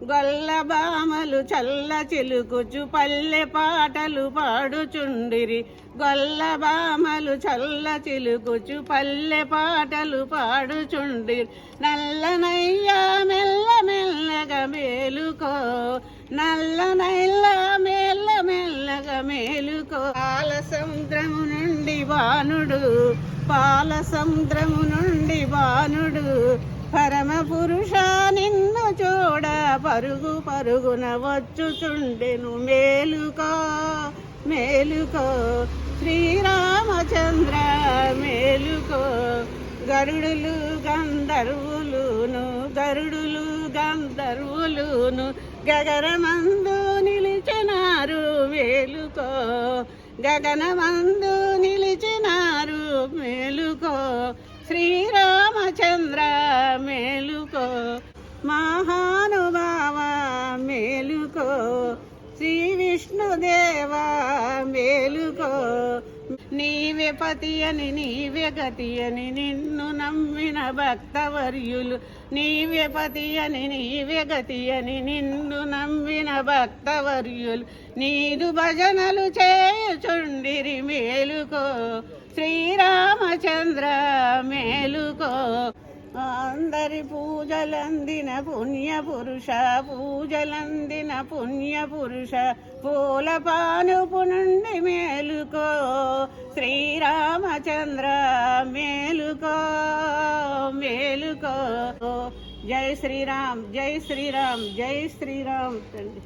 గొల్ల బామలు చల్ల చిలుకుచు పల్లె పాటలు పాడుచుండిరి. గొల్ల బామలు చల్ల చిలుకుచు పల్లె పాటలు పాడుచుండిరి. నల్లనయ్య మెల్ల మెల్లగా మేలుకో, నల్లనయ్య మెల్ల మెల్లగా మేలుకో. పాల సముద్రము నుండి బాణుడు, పాల సముద్రము నుండి బాణుడు, పరమ పురుష నిన్ను చూడ పరుగు పరుగున వచ్చుచుండెను. మేలుకో మేలుకో శ్రీరామచంద్ర మేలుకో. గరుడులు గంధర్వులును, గరుడులు గంధర్వులును గగనమందు నిలిచినారు. మేలుకో గగనమందు నిలిచినారు. మేలుకో శ్రీరామచంద్ర మేలుకో. మహానుభావ మేలుకో, శ్రీ విష్ణుదేవ మేలుకో. నీవే పతి అని నీవే గతి అని నిన్ను నమ్మిన భక్తవర్యులు, నీవే పతి అని నీవే గతి అని నిన్ను నమ్మిన భక్తవర్యులు నీదు భజనలు చేయుచుండిరి. మేలుకో శ్రీరామచంద్ర మేలుకో. అందరి పూజలందిన పుణ్య పురుష, పూజలందిన పుణ్య పురుష, పూల పానుపు నుండి మేలుకో శ్రీరామచంద్ర మేలుకో మేలుకో. జై శ్రీరామ్, జై శ్రీరామ్, జై శ్రీరామ్ తండ్రి.